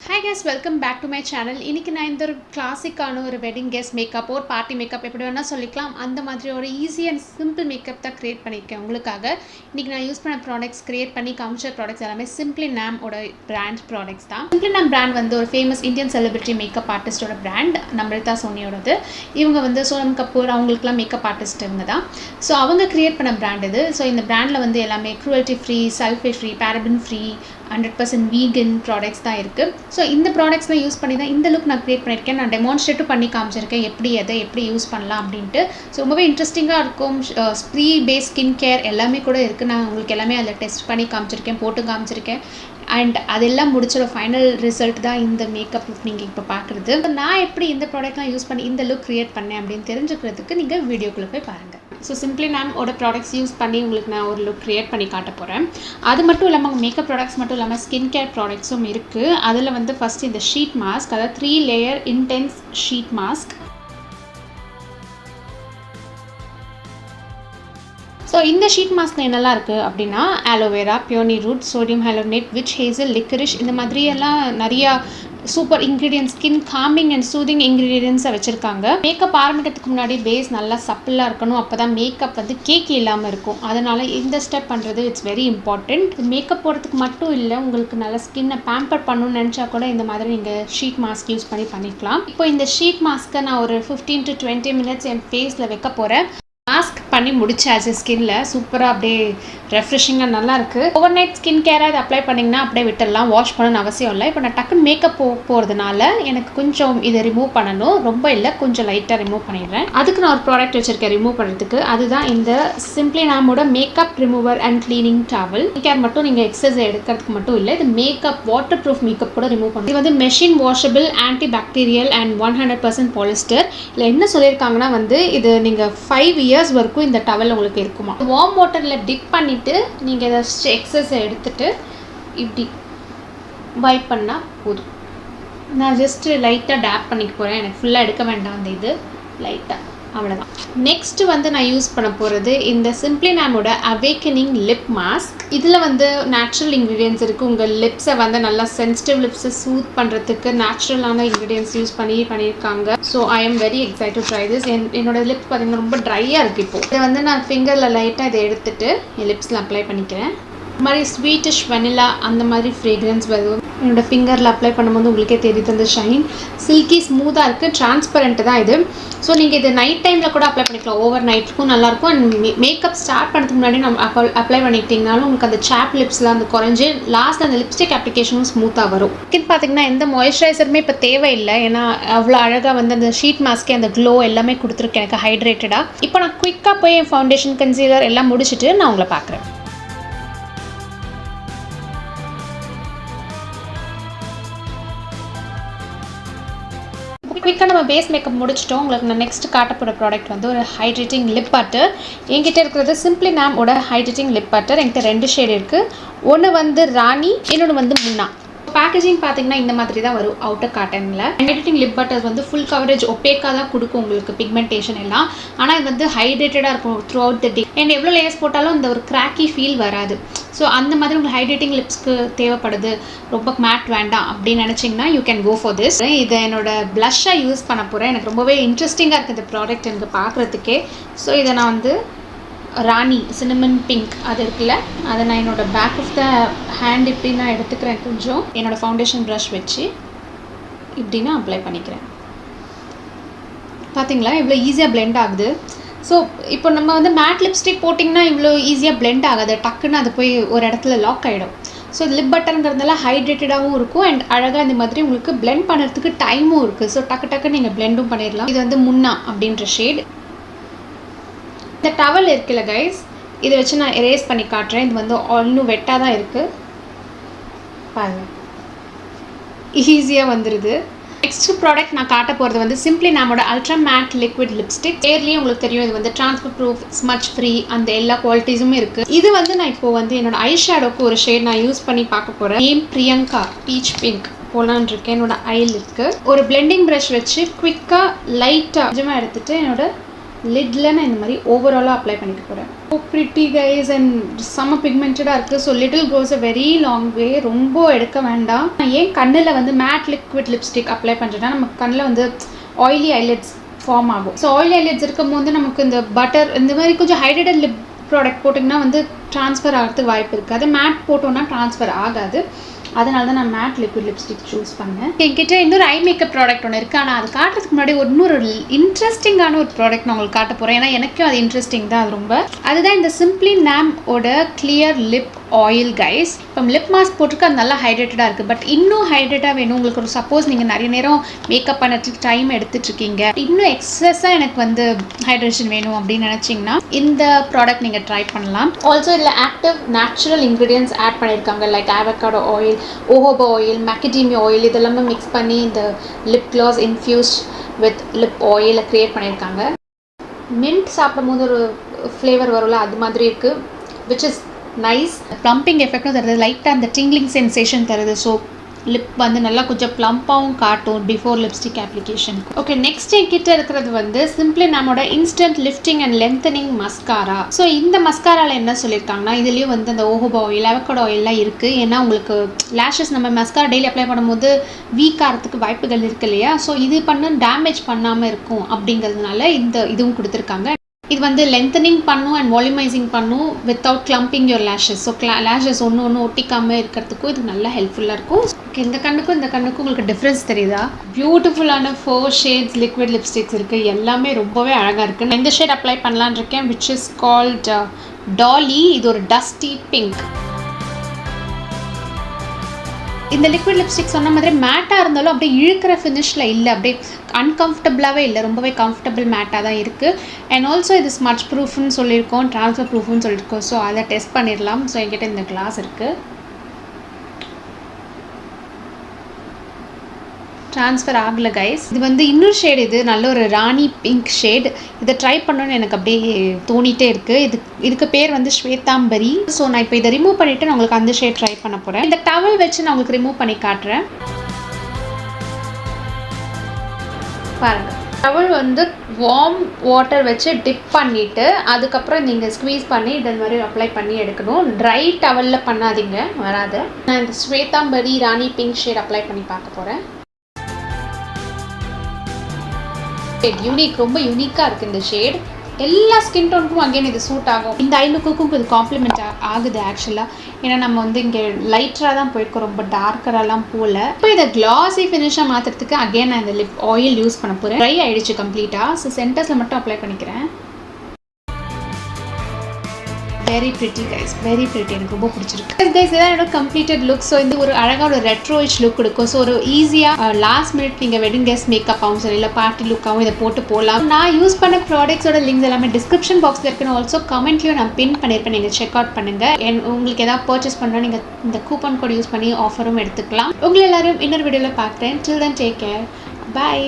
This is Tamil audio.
Hi guys, welcome back to my channel. இன்னைக்கு நான் இந்த ஒரு கிளாசிக்கான ஒரு வெட்டிங் கெஸ்ட் மேக்கப் ஒரு பார்ட்டி மேக்கப் எப்படி வேணா சொல்லிக்கலாம். அந்த மாதிரி ஒரு ஈஸி அண்ட் சிம்பிள் மேக்கப் தான் கிரியேட் பண்ணியிருக்கேன் உங்களுக்காக. இன்னைக்கு நான் யூஸ் பண்ண ப்ராடக்ட்ஸ் கிரியேட் பண்ணி காமிச்ச ப்ராடக்ட்ஸ் எல்லாமே Simplynam ஓட பிராண்ட் ப்ராடக்ட்ஸ் தான். Simplynam பிராண்ட் வந்து ஒரு ஃபேமஸ் இந்தியன் செலிபிரிட்டி மேக்கப் ஆர்டிஸ்டோட பிராண்ட், நம்ரிதா சோனியோடது. இவங்க வந்து சோனம் கபூர் அவங்களுக்குலாம் மேக்கப் ஆர்டிஸ்ட் இவங்க தான். ஸோ அவங்க கிரியேட் பண்ண பிராண்ட் இது. ஸோ இந்த பிராண்டில் வந்து எல்லாமே cruelty free, sulphate free, paraben free, 100% vegan products தான் இருக்குது. ஸோ இந்த ப்ராடக்ட்ஸ்லாம் யூஸ் பண்ணி தான் இந்த லுக் நான் க்ரியேட் பண்ணியிருக்கேன். நான் டெமான்ஸ்ட்ரேட்டும் பண்ணி காமிச்சிருக்கேன் எப்படி யூஸ் பண்ணலாம் அப்படின்ட்டு. ஸோ ரொம்பவே இன்ட்ரெஸ்டிங்காக இருக்கும். ஸ்ப்ரீ பேஸ் ஸ்கின் கேர் எல்லாமே கூட இருக்குது. நான் உங்களுக்கு எல்லாமே அதில் டெஸ்ட் பண்ணி காமிச்சிருக்கேன், போட்டு காமிச்சிருக்கேன். அண்ட் அதெல்லாம் முடிச்சோட ஃபைனல் ரிசல்ட் தான் இந்த மேக்கப் லுக் நீங்கள் இப்போ பார்க்குறது. நான் எப்படி இந்த ப்ராடக்ட்லாம் யூஸ் பண்ணி இந்த லுக் க்ரியேட் பண்ணேன் அப்படின்னு தெரிஞ்சுக்கிறதுக்கு நீங்கள் வீடியோக்குள்ளே போய் பாருங்கள். ஸோ Simplynam ஓட ப்ராடக்ட்ஸ் யூஸ் பண்ணி உங்களுக்கு நான் ஒரு லுக் க்ரியேட் பண்ணி காட்ட போகிறேன். அது மட்டும் இல்லாமல் மேக்கப் ப்ராடக்ட்ஸ் மட்டும் இல்லாமல் ஸ்கின் கேர் ப்ராடக்ட்ஸும் இருக்குது. அதில் வந்து ஃபஸ்ட் இந்த ஷீட் மாஸ்க், அதாவது 3 layer intense sheet mask. So இந்த ஷீட் மாஸ்கில் என்னெல்லாம் இருக்குது அப்படின்னா aloe vera, peony root, sodium hyaluronate, witch hazel, liquorice, இந்த மாதிரியெல்லாம் நிறையா super ingredients, skin calming and soothing இன்க்ரீடியன்ஸை வச்சுருக்காங்க. மேக்கப் ஆரம்பிக்கிறதுக்கு முன்னாடி பேஸ் நல்லா சப்பிளாக இருக்கணும், அப்போ தான் மேக்கப் வந்து கேக்கி இல்லாமல் இருக்கும். அதனால் இந்த ஸ்டெப் பண்ணுறது இட்ஸ் வெரி இம்பார்ட்டண்ட். மேக்கப் போடுறதுக்கு மட்டும் இல்லை, உங்களுக்கு நல்லா ஸ்கின்னை பேம்பர் பண்ணணும்னு நினச்சா கூட இந்த மாதிரி நீங்கள் ஷீட் மாஸ்க் யூஸ் பண்ணிக்கலாம். இப்போ இந்த ஷீட் மாஸ்க்கை நான் ஒரு 15 to 20 minutes என் ஃபேஸில் வைக்க போகிறேன். மாஸ்க் பண்ணி முடிச்சாச்சு. ஸ்கின்ல சூப்பராக அப்படியே ரெஃப்ரெஷிங்காக நல்லாயிருக்கு. ஓவர் நைட் ஸ்கின் கேராக இதை அப்ளை பண்ணிங்கன்னா அப்படியே விட்டுடலாம், வாஷ் பண்ணணும்னு அவசியம் இல்லை. இப்போ நான் டக்குன்னு மேக்கப் போகிறதுனால எனக்கு கொஞ்சம் இதை ரிமூவ் பண்ணணும். ரொம்ப இல்லை, கொஞ்சம் லைட்டாக ரிமூவ் பண்ணிடுறேன். அதுக்கு நான் ஒரு ப்ராடக்ட் வச்சுருக்கேன் ரிமூவ் பண்ணுறதுக்கு. அதுதான் இந்த Simplynamோட makeup remover and cleaning towel. Care மட்டும் நீங்கள் எக்ஸசைஸ் எடுக்கிறதுக்கு மட்டும் இல்லை, இது மேக்கப் வாட்டர் ப்ரூஃப் மேக்கப் கூட ரிமூவ் பண்ணுறது. இது வந்து machine washable, antibacterial and 100% polyester. இல்லை என்ன சொல்லியிருக்காங்கன்னா வந்து இது நீங்கள் 5 years வரைக்கும் இந்த டவல் உங்களுக்கு இருக்குமா. வார்ம் வாட்டரில் டிப் பண்ணிவிட்டு நீங்கள் இதை எக்ஸஸை எடுத்துகிட்டு இப்படி வைப் பண்ணால் போதும். நான் ஜஸ்ட்டு லைட்டாக டேப் பண்ணிக்க போகிறேன், எனக்கு ஃபுல்லாக எடுக்க வேண்டாம் அந்த இது, லைட்டாக, அவ்வளோதான். நெக்ஸ்ட்டு வந்து நான் யூஸ் பண்ண போகிறது இந்த Simplynamோட அவேக்கனிங் லிப் மாஸ்க். இதில் வந்து நேச்சுரல் இன்க்ரீடியன்ஸ் இருக்குது. உங்கள் லிப்ஸை வந்து நல்லா சென்சிட்டிவ் லிப்ஸை சூத் பண்ணுறதுக்கு நேச்சுரலான இன்க்ரீடியன்ஸ் யூஸ் பண்ணியிருக்காங்க. So I am very excite to try this. என்னோட லிப்ஸ் பார்த்திங்கன்னா ரொம்ப ட்ரையாக இருக்குது. இப்போது இதை வந்து நான் ஃபிங்கரில் லைட்டாக இதை எடுத்துகிட்டு என் லிப்ஸில் அப்ளை பண்ணிக்கிறேன். இந்த மாதிரி ஸ்வீட்டிஷ் வெனிலா அந்த மாதிரி ஃப்ரேக்ரன்ஸ் வரும். என்னோடய ஃபிங்கரில் அப்ளை பண்ணும்போது உங்களுக்கே தெரியுது அந்த ஷைன். சில்கி ஸ்மூத்தாக இருக்குது, டிரான்ஸ்பரண்ட்டு தான் இது. ஸோ நீங்கள் இது நைட் டைமில் கூட அப்ளை பண்ணிக்கலாம், ஓவர் நைட்டுக்கும் நல்லாயிருக்கும். அண்ட் மேக்கப் ஸ்டார்ட் பண்ணுறதுக்கு முன்னாடி நம்ம அப்ளை பண்ணிக்கிட்டிங்கனாலும் உங்களுக்கு அந்த சாப் லிப்ஸ்லாம் அந்த குறைஞ்சி லாஸ்ட் அந்த லிப்ஸ்டிக் அப்ளிகேஷனும் ஸ்மூத்தாக வரும். ஸ்கின் பார்த்திங்கன்னா எந்த மாய்ஸ்சரைசருமே இப்போ தேவையில்லை, ஏன்னா அவ்வளோ அழகாக வந்து அந்த ஷீட் மாஸ்க்கே அந்த க்ளோ எல்லாமே கொடுத்துருக்கு எனக்கு ஹைட்ரேட்டடாக. இப்போ நான் குயிக்காக போய் என் ஃபவுண்டேஷன், கன்சீலர் எல்லாம் முடிச்சுட்டு நான் உங்களை பார்க்குறேன். குயிக்காக நம்ம பேஸ் மேக்கப் முடிச்சிட்டோம். உங்களுக்கு நான் நெக்ஸ்ட் காட்டப்போகிற ப்ராடக்ட் வந்து ஒரு ஹைட்ரேட்டிங் லிப் பட்டர். என்கிட்ட இருக்கிறது Simplynamோட ஹைட்ரேட்டிங் லிப் பட்டர். என்கிட்ட 2 ஷேட் இருக்குது. ஒன்று வந்து ராணி, இன்னொன்று வந்து முன்னா. பேக்கேஜிங் பார்த்தீங்கன்னா இந்த மாதிரி தான் வரும் அவுட்டர் காட்டனில். ஹைட்ரேட்டிங் லிப் பட்டர்ஸ் வந்து ஃபுல் கவரேஜ் ஒப்பேக்காக தான் கொடுக்கும் உங்களுக்கு பிக்மெண்டேஷன் எல்லாம். ஆனால் இது வந்து ஹைட்ரேட்டடாக இருக்கும் through out the day. And எவ்வளோ லேயர்ஸ் போட்டாலும் இந்த ஒரு கிராக்கி ஃபீல் வராது. ஸோ அந்த மாதிரி உங்களுக்கு ஹைட்ரேட்டிங் லிப்ஸ்க்கு தேவைப்படுது, ரொம்ப மேட் வேண்டாம் அப்படின்னு நினச்சிங்கன்னா you can go for this. இதை என்னோட ப்ளஷ்ஷாக யூஸ் பண்ண போகிறேன். எனக்கு ரொம்பவே இன்ட்ரெஸ்டிங்காக இருக்குது இந்த ப்ராடக்ட் எனக்கு பார்க்குறதுக்கே. ஸோ இதை நான் வந்து ராணி சினமன் பிங்க் அது இருக்குல்ல, அதை நான் என்னோடய பேக் ஆஃப் த ஹேண்ட் இப்படி நான் எடுத்துக்கிறேன். கொஞ்சம் என்னோடய ஃபவுண்டேஷன் ப்ரஷ் வச்சு இப்படி நான் அப்ளை பண்ணிக்கிறேன். பார்த்தீங்களா இவ்வளோ ஈஸியாக பிளெண்ட் ஆகுது. ஸோ இப்போ நம்ம வந்து மேட் லிப்ஸ்டிக் போட்டிங்கன்னா இவ்வளோ ஈஸியாக பிளெண்ட் ஆகாது, டக்குன்னு அது போய் ஒரு இடத்துல லாக் ஆகிடும். ஸோ லிப் பட்டருங்கிறதுனால ஹைட்ரேட்டடாகவும் இருக்கும் அண்ட் அழகாக இந்த மாதிரி உங்களுக்கு பிளெண்ட் பண்ணுறதுக்கு டைமும் இருக்குது. ஸோ டக்கு நீங்கள் பிளெண்டும் பண்ணிடலாம். இது வந்து முன்னா அப்படின்ற ஷேட். இந்த டவல் இருக்குல்ல கைஸ், இதை வச்சு நான் எரேஸ் பண்ணி காட்டுறேன். இது வந்து இன்னும் வெட்டாக தான் இருக்குது, பாருங்கள், ஈஸியாக வந்துடுது. நெக்ஸ்ட் ப்ராடக்ட் நான் காட்ட போகிறது வந்து Simplynamோட அல்ட்ரா மேட் லிக்விட் லிப்ஸ்டிக். பேர்லேயே உங்களுக்கு தெரியும் இது வந்து டிரான்ஸ்பர் ப்ரூஃப், ஸ்மச் ஃப்ரீ, அந்த எல்லா குவாலிட்டிஸுமே இருக்குது. இது வந்து நான் இப்போது வந்து என்னோட ஐ ஷேடோக்கு ஒரு ஷேட் நான் யூஸ் பண்ணி பார்க்க போகிறேன். நேம் பிரியங்கா பீச் பிங்க் போலான் இருக்கேன். என்னோட ஐலுக்கு ஒரு பிளெண்டிங் ப்ரஷ் வச்சு குவிக்காக லைட்டாக கொஞ்சமாக எடுத்துகிட்டு என்னோட லிட்டில் நான் இந்த மாதிரி ஓவராலாக அப்ளை பண்ணிக்க போகிறேன். ஸோ ப்ரிட்டி கைஸ் அண்ட் செம்ம பிக்மெண்டடாக இருக்குது. So little goes a very long way. ரொம்ப எடுக்க வேண்டாம். நான் ஏன் கண்ணில் வந்து மேட் லிக்விட் லிப்ஸ்டிக் அப்ளை பண்ணுறேன்னா நமக்கு கண்ணில் வந்து ஆயிலி ஐலெட்ஸ் ஃபார்ம் ஆகும். ஸோ ஆயிலி ஐலெட்ஸ் இருக்கும் போது நமக்கு இந்த பட்டர் இந்த மாதிரி கொஞ்சம் ஹைட்ரேட்டட் லிப் ப்ராடக்ட் போட்டிங்கன்னா வந்து ட்ரான்ஸ்ஃபர் ஆகிறதுக்கு வாய்ப்பு இருக்குது. அது மேட் போட்டோன்னா ட்ரான்ஸ்ஃபர் ஆகாது. அதனால தான் நான் மேட் லிக்விட் லிப்ஸ்டிக் சூஸ் பண்ணேன். என்கிட்ட இன்னொரு ஐ மேக்கப் ப்ராடக்ட் ஒன்று இருக்குது. ஆனால் அது காட்டுறதுக்கு முன்னாடி இன்னொரு இன்ட்ரெஸ்டிங்கான ஒரு ப்ராடக்ட் நான் உங்களுக்கு காட்ட போகிறேன். ஏன்னா எனக்கும் அது இன்ட்ரெஸ்டிங் தான். அது ரொம்ப அதுதான் இந்த Simplynam ஓட கிளியர் லிப் ஆயில் கைஸ். இப்போ லிப் மாஸ்க் போட்டிருக்கு, அது நல்லா ஹைட்ரேட்டடாக இருக்குது. பட் இன்னும் ஹைட்ரேட்டாக வேணும் உங்களுக்கு. ஒரு சப்போஸ் நீங்கள் நிறைய நேரம் மேக்கப் பண்ணுறதுக்கு டைம் எடுத்துட்ருக்கீங்க, இன்னும் எக்ஸஸாக எனக்கு வந்து ஹைட்ரேஷன் வேணும் அப்படின்னு நினச்சிங்கன்னா இந்த ப்ராடக்ட் நீங்கள் ட்ரை பண்ணலாம். ஆல்சோ இதில் ஆக்டிவ் நேச்சுரல் இன்க்ரீடியன்ஸ் ஆட் பண்ணியிருக்காங்க. Like avocado oil, jojoba oil, macadamia oil, இதெல்லாமே மிக்ஸ் பண்ணி இந்த lip gloss infused with lip ஆயிலை க்ரியேட் பண்ணியிருக்காங்க. மின்ட் சாப்பிடும் போது ஒரு ஃப்ளேவர் வரும்ல, அது மாதிரி இருக்குது. Which is nice. ப்ளம்பிங் எஃபெக்டும் தருது, லைட்டாக அந்த டிங்லிங் சென்சேஷன் தருது. ஸோ லிப் வந்து நல்லா கொஞ்சம் ப்ளம்பாகவும் காட்டும் before lipstick application. Okay, next என்கிட்ட இருக்கிறது வந்து Simplynamோட instant lifting and lengthening mascara. So இந்த மஸ்காராவில் என்ன சொல்லியிருக்காங்கன்னா இதுலேயும் வந்து அந்த ஓஹோபா ஆயில், அவகோடா ஆயில்லாம் இருக்குது. ஏன்னா உங்களுக்கு லேஷஸ் நம்ம மஸ்காரா டெய்லி அப்ளை பண்ணும்போது வீக் ஆகிறதுக்கு வாய்ப்புகள் இருக்குது இல்லையா. ஸோ இது டேமேஜ் பண்ணாமல் இருக்கும் அப்படிங்கிறதுனால இதுவும் கொடுத்துருக்காங்க. இது வந்து லென்த்தனிங் பண்ணும் அண்ட் வால்யூமைசிங் பண்ணும் without climbing your lashes. So lashes ஒன்று ஒட்டிக்காமல் இருக்கிறதுக்கும் இது நல்லா ஹெல்ப்ஃபுல்லாக இருக்கும். ஓகே, இந்த கண்ணுக்கும் உங்களுக்கு டிஃப்ரென்ஸ் தெரியுதா? பியூட்டிஃபுல்லான 4 ஷேட்ஸ் லிக்விட் லிப்ஸ்டிக்ஸ் இருக்குது. எல்லாமே ரொம்பவே அழகாக இருக்குது. நான் இந்த ஷேட் அப்ளை பண்ணலான்னு இருக்கேன், விச் இஸ் கால்ட் டாலி. இது ஒரு டஸ்டி பிங்க். இந்த லிக்விட் லிப்ஸ்டிக் சொன்ன மாதிரி மேட்டாக இருந்தாலும் அப்படியே இழுக்கிற ஃபினிஷில் இல்லை, அப்படியே அன்கம்ஃபர்டபுளாகவே இல்லை, ரொம்பவே கம்ஃபர்டபுள் மேட்டாக தான் இருக்குது. அண்ட் ஆல்சோ இது ஸ்மட்ச் ப்ரூஃப்னு சொல்லியிருக்கோம், ட்ரான்ஸ்ஃபர் ப்ரூஃப்னு சொல்லியிருக்கோம். ஸோ அதை டெஸ்ட் பண்ணிடலாம். ஸோ என்கிட்ட இந்த கிளாஸ் இருக்குது, ட்ரான்ஸ்ஃபர் ஆகலை கைஸ். இது வந்து இன்னொரு ஷேட், இது நல்ல ஒரு ராணி பிங்க் ஷேட். இதை ட்ரை பண்ணணும்னு எனக்கு அப்படியே தோணிகிட்டே இருக்குது. இதுக்கு பேர் வந்து ஸ்வேதாம்பரி. ஸோ நான் இப்போ இதை ரிமூவ் பண்ணிவிட்டு நான் உங்களுக்கு அந்த ஷேட் ட்ரை பண்ண போகிறேன். இந்த டவல் வச்சு நான் உங்களுக்கு ரிமூவ் பண்ணி காட்டுறேன். பாருங்கள், டவல் வந்து வார்ம் வாட்டர் வச்சு டிப் பண்ணிவிட்டு அதுக்கப்புறம் நீங்கள் ஸ்க்வீஸ் பண்ணி இந்த மாதிரி அப்ளை பண்ணி எடுக்கணும். ட்ரை டவலில் பண்ணாதீங்க, வராது. நான் இந்த ஸ்வேதாம்பரி ராணி பிங்க் ஷேட் அப்ளை பண்ணி பார்க்க போகிறேன். யூனிக், ரொம்ப யூனிக்காக இருக்குது இந்த ஷேட். எல்லா ஸ்கின் டோனுக்கும் அகெயின் இது சூட் ஆகும். இந்த ஐ லுக்குக்கும் இது காம்ப்ளிமெண்ட் ஆகுது ஆக்சுவலாக. ஏன்னா நம்ம வந்து இங்கே லைட்டராக தான் போயிருக்கோம், ரொம்ப டார்க்கரெல்லாம் போகல. இப்போ இதை கிளாஸி ஃபினிஷாக மாற்றுறதுக்கு அகெயின் நான் இந்த லிப் ஆயில் யூஸ் பண்ண போகிறேன். ட்ரை ஆகிடுச்சு கம்ப்ளீட்டாக. ஸோ சென்டர்ஸில் மட்டும் அப்ளை பண்ணிக்கிறேன். Very pretty guys, very pretty. எனக்கு ரொம்ப பிடிச்சிருக்கு கைஸ். இதான் என்னோட கம்ப்ளீட்டட் லுக். ஸோ இந்த ஒரு அழகாக ஒரு ரெட்ரோயிஷ் லுக் கொடுக்கும். ஸோ ஒரு ஈஸியாக லாஸ்ட் மினிட் நீங்கள் வெட்டிங் கெஸ்ட் மேக்கப்பாகவும் சரி இல்லை பார்ட்டி லுக்காகவும் இதை போட்டு போகலாம். நான் யூஸ் பண்ண ப்ராடக்ட்ஸோட லிங்க்ஸ் எல்லாமே டிஸ்கிரிப்ஷன் பாக்ஸில் இருக்குன்னு ஆல்சோ கமெண்ட்லையும் நான் பின் பண்ணியிருப்பேன். நீங்கள் செக் அவுட் பண்ணுங்கள். உங்களுக்கு எதாவது பர்ச்சேஸ் பண்ணால் நீங்கள் இந்த கூப்பன் கோட் யூஸ் பண்ணி ஆஃபரும் எடுத்துக்கலாம். உங்களை எல்லாரும் இன்னொரு வீடியோவில் பார்க்குறேன். டில் தென் டேக் கேர், பை.